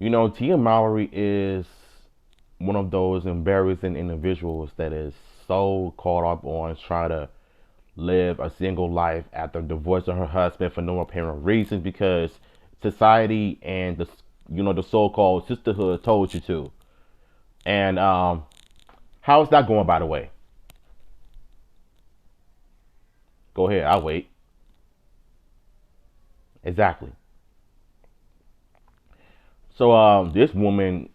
Tia Mowry is one of those embarrassing individuals that is so caught up on trying to live a single life after divorcing her husband for no apparent reason because society and the so-called sisterhood told you to. And how's that going, by the way? Go ahead, I'll wait. Exactly. So this woman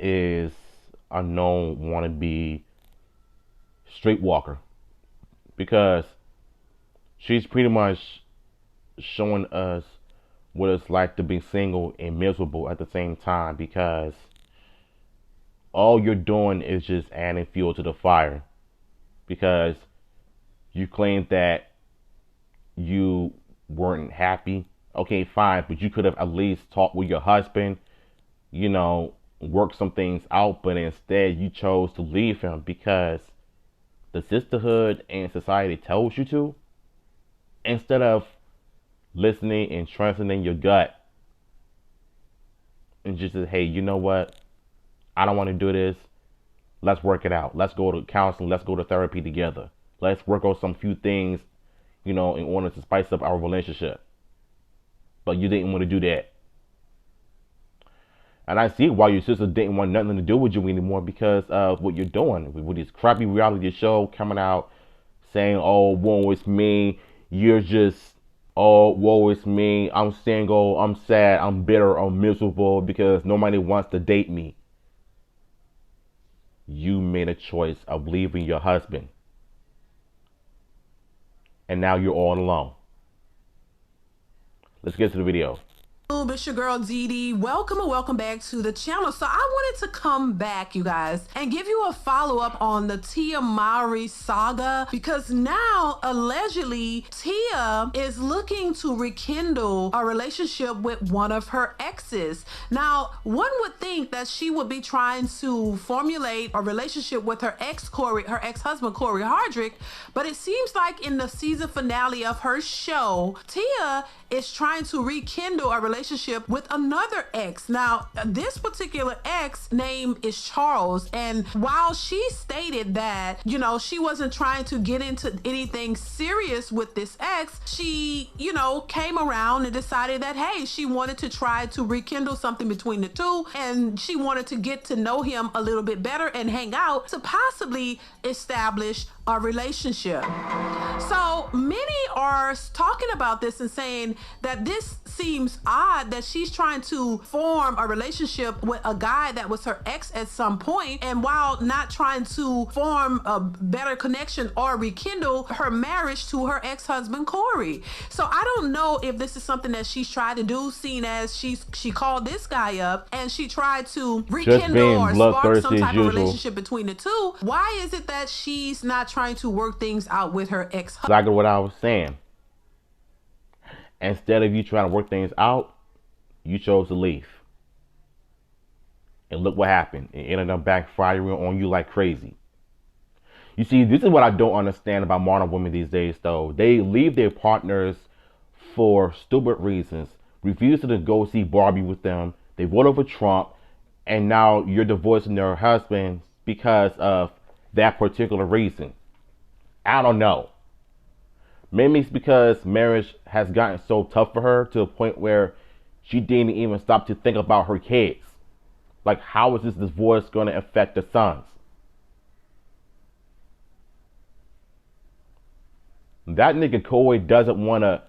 is a known wannabe streetwalker because she's pretty much showing us what it's like to be single and miserable at the same time because all you're doing is just adding fuel to the fire because you claim that you weren't happy. Okay, fine, but you could have at least talked with your husband, work some things out, but instead you chose to leave him because the sisterhood and society tells you to, instead of listening and trusting in your gut and just say, hey, you know what? I don't want to do this. Let's work it out. Let's go to counseling. Let's go to therapy together. Let's work on some few things, in order to spice up our relationship. But you didn't want to do that. And I see why your sister didn't want nothing to do with you anymore because of what you're doing with this crappy reality show coming out saying, oh, woe is me. You're just, oh, woe is me. I'm single. I'm sad. I'm bitter. I'm miserable because nobody wants to date me. You made a choice of leaving your husband. And now you're all alone. Let's get to the video. It's your girl Dee. Welcome and welcome back to the channel. So I wanted to come back, you guys, and give you a follow-up on the Tia Mowry saga because now allegedly Tia is looking to rekindle a relationship with one of her exes. Now, one would think that she would be trying to formulate a relationship with her ex-husband Corey Hardrick, but it seems like in the season finale of her show, Tia is trying to rekindle a relationship with another ex. Now, this particular ex name is Charles, and while she stated that, she wasn't trying to get into anything serious with this ex, she, came around and decided that, hey, she wanted to try to rekindle something between the two, and she wanted to get to know him a little bit better and hang out to possibly establish a relationship. So many are talking about this and saying that this seems odd that she's trying to form a relationship with a guy that was her ex at some point, and while not trying to form a better connection or rekindle her marriage to her ex-husband Corey. So I don't know if this is something that she's tried to do, seeing as she called this guy up and she tried to rekindle or spark some type of relationship between the two. Why is it that she's not trying to work things out with her ex-husband? Like what I was saying. Instead of you trying to work things out, you chose to leave. And look what happened. It ended up backfiring on you like crazy. You see, this is what I don't understand about modern women these days, though. They leave their partners for stupid reasons, refuse to go see Barbie with them, they vote over Trump, and now you're divorcing their husband because of that particular reason. I don't know. Maybe it's because marriage has gotten so tough for her to the point where she didn't even stop to think about her kids. Like, how is this divorce going to affect the sons? That nigga Corey doesn't want to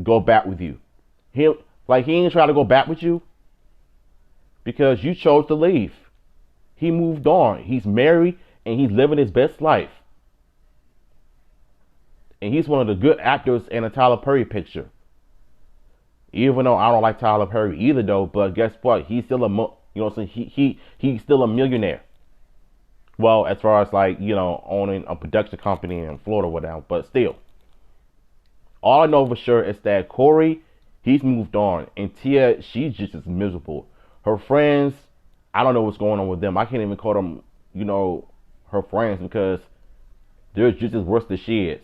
go back with you. He ain't trying to go back with you because you chose to leave. He moved on. He's married and he's living his best life. And he's one of the good actors in a Tyler Perry picture. Even though I don't like Tyler Perry either, though, but guess what? He's still he's still a millionaire. Well, as far as owning a production company in Florida or whatever, but still. All I know for sure is that Corey, he's moved on, and Tia, she's just as miserable. Her friends, I don't know what's going on with them. I can't even call them, her friends because they're just as worse as she is.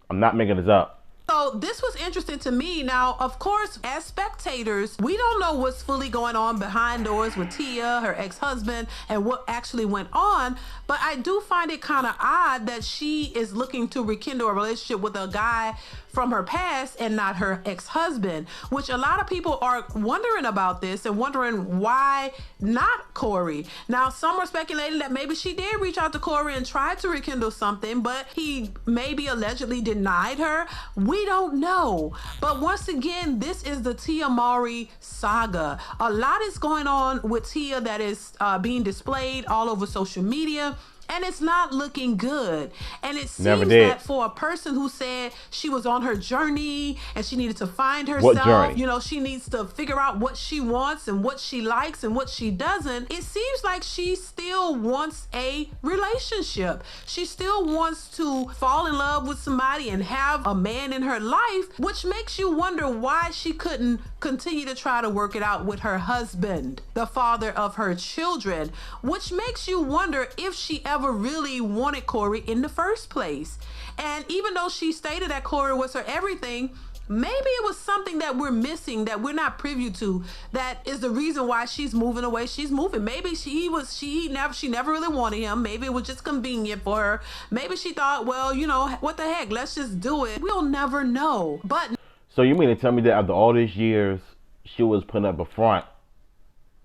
I'm not making this up. So So this was interesting to me. Now, of course, as spectators, we don't know what's fully going on behind doors with Tia, her ex-husband, and what actually went on. But I do find it kind of odd that she is looking to rekindle a relationship with a guy from her past and not her ex-husband, which a lot of people are wondering about this and wondering why not Corey. Now, some are speculating that maybe she did reach out to Corey and tried to rekindle something, but he maybe allegedly denied her. We don't know. But once again, this is the Tia Mowry saga. A lot is going on with Tia that is being displayed all over social media. And it's not looking good. And it seems that for a person who said she was on her journey and she needed to find herself, you know, she needs to figure out what she wants and what she likes and what she doesn't. It seems like she still wants a relationship. She still wants to fall in love with somebody and have a man in her life, which makes you wonder why she couldn't continue to try to work it out with her husband, the father of her children, which makes you wonder if she ever really wanted Corey in the first place. And even though she stated that Corey was her everything, maybe it was something that we're missing, that we're not privy to, that is the reason why she's moving away. She's moving. Maybe she never really wanted him. Maybe it was just convenient for her. Maybe she thought, well, you know, what the heck, let's just do it. We'll never know. But so you mean to tell me that after all these years, she was putting up a front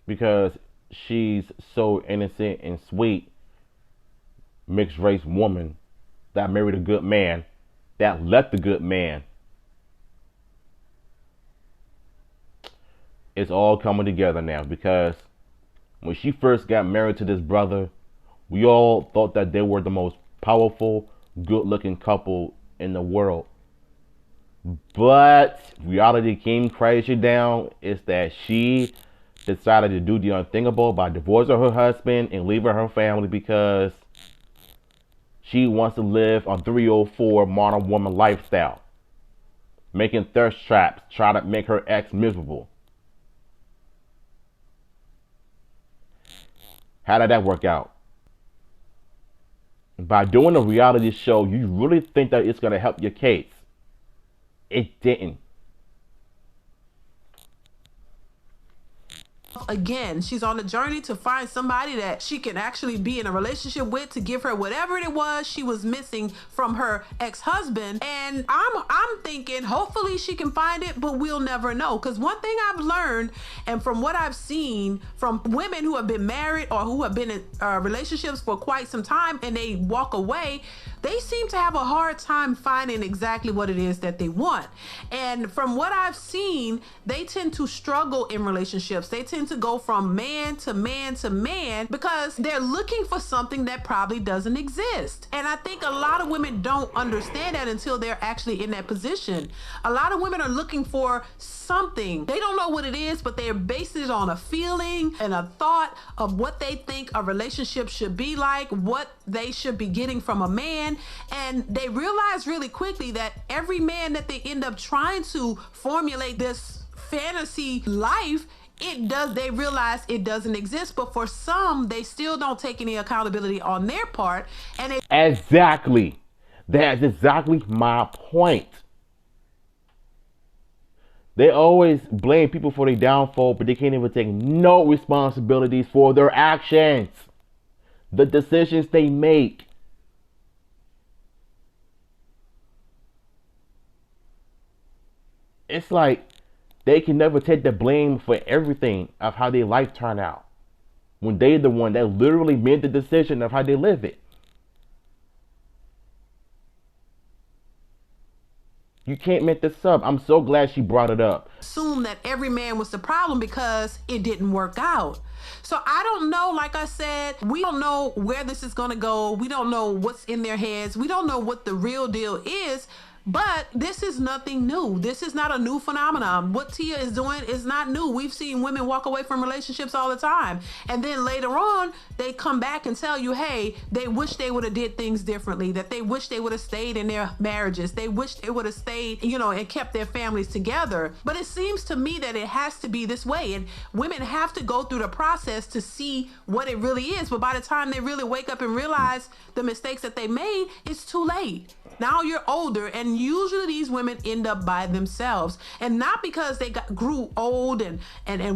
because she's so innocent and sweet, mixed race woman that married a good man, that left a good man? It's all coming together now, because when she first got married to this brother, we all thought that they were the most powerful, good-looking couple in the world. But reality came crashing down. Is that she decided to do the unthinkable by divorcing her husband and leaving her family because she wants to live a 304 modern woman lifestyle, making thirst traps, try to make her ex miserable. How did that work out? By doing a reality show, you really think that it's going to help your case. It didn't. Again, she's on a journey to find somebody that she can actually be in a relationship with, to give her whatever it was she was missing from her ex-husband. And I'm thinking hopefully she can find it, but we'll never know. Because one thing I've learned, and from what I've seen from women who have been married or who have been in relationships for quite some time and they walk away, they seem to have a hard time finding exactly what it is that they want. And from what I've seen, they tend to struggle in relationships. They tend to go from man to man to man because they're looking for something that probably doesn't exist. And I think a lot of women don't understand that until they're actually in that position. A lot of women are looking for something. They don't know what it is, but they're basing it on a feeling and a thought of what they think a relationship should be like, what they should be getting from a man. And they realize really quickly that every man that they end up trying to formulate this fantasy life, they realize it doesn't exist. But for some, they still don't take any accountability on their part. And exactly. That's exactly my point. They always blame people for their downfall, but they can't even take no responsibilities for their actions, the decisions they make. It's like they can never take the blame for everything of how their life turned out, when they're the one that literally made the decision of how they live it. You can't make this up. I'm so glad she brought it up. Assume that every man was the problem because it didn't work out. So I don't know, like I said, we don't know where this is going to go. We don't know what's in their heads. We don't know what the real deal is. But this is nothing new. This is not a new phenomenon. What Tia is doing is not new. We've seen women walk away from relationships all the time. And then later on, they come back and tell you, hey, they wish they would have did things differently, that they wish they would have stayed in their marriages. They wish they would have stayed, and kept their families together. But it seems to me that it has to be this way. And women have to go through the process to see what it really is. But by the time they really wake up and realize the mistakes that they made, it's too late. Now you're older and And usually these women end up by themselves, and not because they grew old and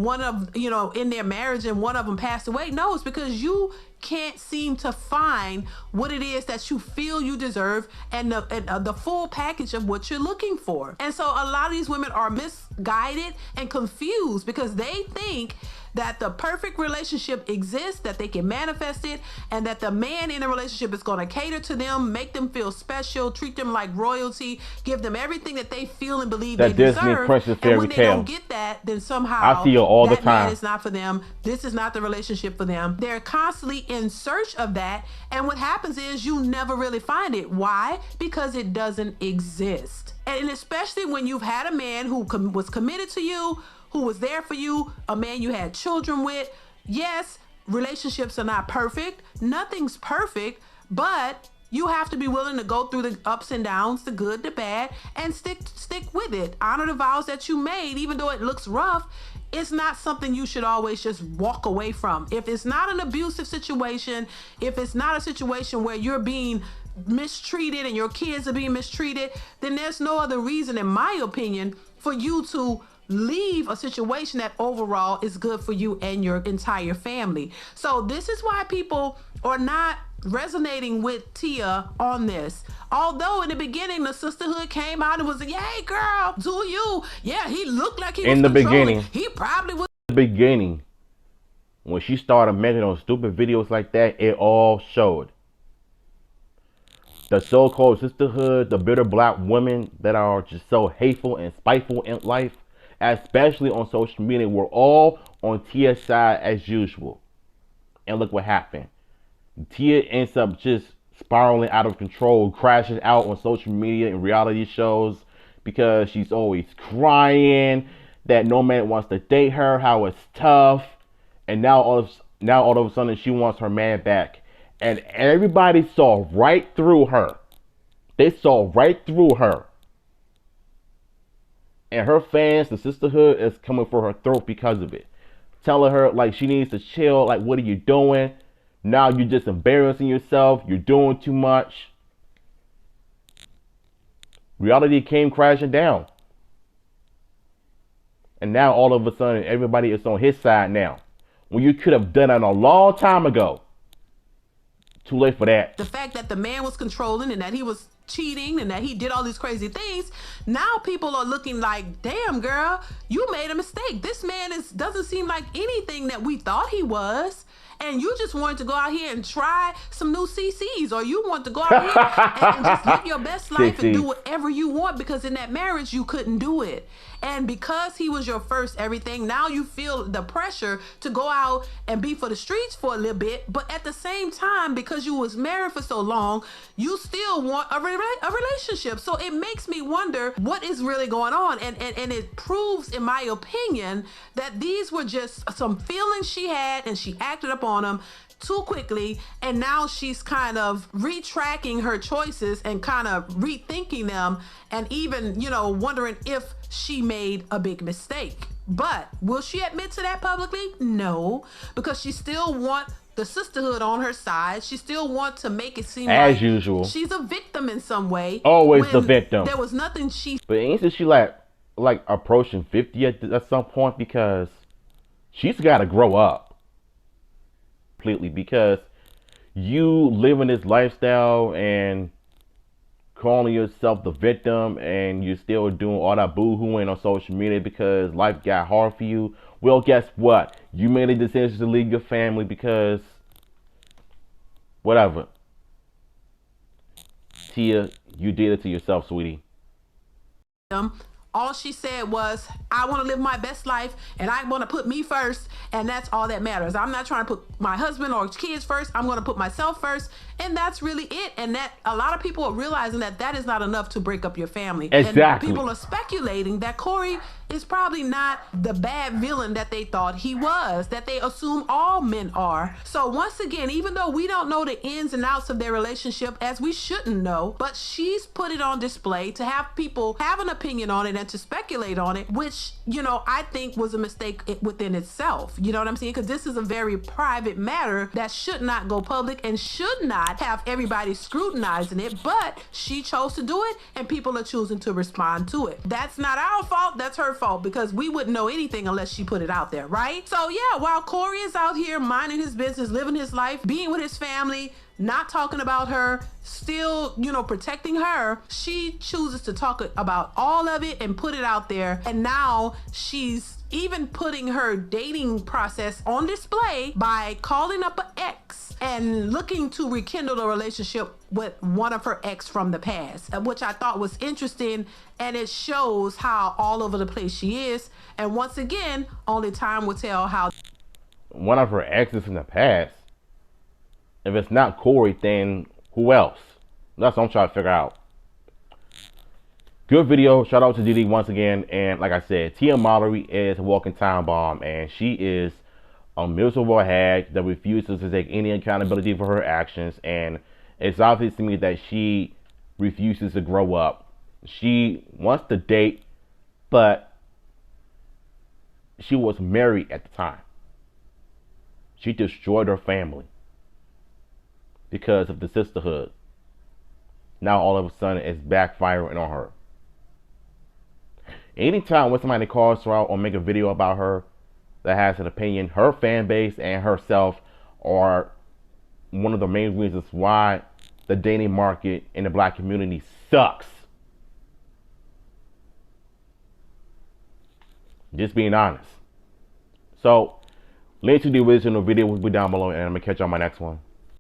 one of, in their marriage and one of them passed away. No, it's because you can't seem to find what it is that you feel you deserve, and the full package of what you're looking for. And so a lot of these women are misguided and confused because they think that the perfect relationship exists, that they can manifest it, and that the man in a relationship is going to cater to them, make them feel special, treat them like royalty, give them everything that they feel and believe That they Disney deserve. princess And when fairy they tale. don't get that, then somehow I see it all the that man time. is not for them. This is not the relationship for them. They're constantly in search of that, and what happens is you never really find it. Why? Because it doesn't exist. And especially when you've had a man who was committed to you, who was there for you, a man you had children with. Yes, relationships are not perfect. Nothing's perfect, but you have to be willing to go through the ups and downs, the good, the bad, and stick with it. Honor the vows that you made, even though it looks rough. It's not something you should always just walk away from. If it's not an abusive situation, if it's not a situation where you're being mistreated and your kids are being mistreated, then there's no other reason, in my opinion, for you to leave a situation that overall is good for you and your entire family. So this is why people are not resonating with Tia on this. Although in the beginning the sisterhood came out and was like, "Yay, girl, do you? Yeah, he looked like he was In the controlling. beginning. He probably was." In the beginning, when she started making those stupid videos like that, it all showed. The so-called sisterhood, the bitter black women that are just so hateful and spiteful in life, especially on social media, we're all on Tia's side as usual. And look what happened. Tia ends up just spiraling out of control, crashing out on social media and reality shows because she's always crying that no man wants to date her, how it's tough, and now all of a sudden she wants her man back. And everybody saw right through her. They saw right through her. And her fans, the sisterhood, is coming for her throat because of it. Telling her like she needs to chill, like what are you doing? Now you're just embarrassing yourself. You're doing too much. Reality came crashing down. And now all of a sudden everybody is on his side now. When you could have done it a long time ago. Too late for that. The fact that the man was controlling and that he was cheating and that he did all these crazy things, now people are looking like, damn girl, you made a mistake. This man doesn't seem like anything that we thought he was. And you just wanted to go out here and try some new CCs, or you want to go out here and just live your best life and do whatever you want, because in that marriage you couldn't do it. And because he was your first everything, now you feel the pressure to go out and be for the streets for a little bit. But at the same time, because you was married for so long, you still want a relationship. So it makes me wonder what is really going on. And it proves, in my opinion, that these were just some feelings she had and she acted upon them too quickly, and now she's kind of retracking her choices and kind of rethinking them, and even wondering if she made a big mistake. But will she admit to that publicly? No, because she still wants the sisterhood on her side. She still wants to make it seem as like usual she's a victim in some way. Always the victim. There was nothing she. But ain't she like approaching 50 at some point, because she's got to grow up completely, because you living this lifestyle and calling yourself the victim, and you're still doing all that boo-hooing on social media because life got hard for you. Well, guess what? You made a decision to leave your family because whatever. Tia, you did it to yourself, sweetie. All she said was, I want to live my best life and I want to put me first, and that's all that matters. I'm not trying to put my husband or kids first. I'm going to put myself first, and that's really it. And that a lot of people are realizing that is not enough to break up your family. Exactly. And people are speculating that Corey is probably not the bad villain that they thought he was, that they assume all men are. So once again, even though we don't know the ins and outs of their relationship, as we shouldn't know, but she's put it on display to have people have an opinion on it and to speculate on it, which, you know, I think was a mistake within itself. You know what I'm saying? Because this is a very private matter that should not go public and should not have everybody scrutinizing it, but she chose to do it and people are choosing to respond to it. That's not our fault, that's her fault, because we wouldn't know anything unless she put it out there, right? So yeah, while Corey is out here minding his business, living his life, being with his family, not talking about her, still, you know, protecting her, she chooses to talk about all of it and put it out there. And now she's even putting her dating process on display by calling up an ex and looking to rekindle a relationship with one of her ex from the past, which I thought was interesting. And it shows how all over the place she is. And once again, only time will tell how. One of her exes in the past. If it's not Corey, then who else? That's what I'm trying to figure out. Good video. Shout out to Didi once again. And like I said, Tia Mowry is a walking time bomb, and she is a miserable hag that refuses to take any accountability for her actions. And it's obvious to me that she refuses to grow up. She wants to date, but she was married at the time. She destroyed her family because of the sisterhood. Now all of a sudden it's backfiring on her. Anytime when somebody calls her out or make a video about her that has an opinion, her fan base and herself are one of the main reasons why the dating market in the black community sucks. Just being honest. So, link to the original video will be down below, and I'm going to catch you on my next one.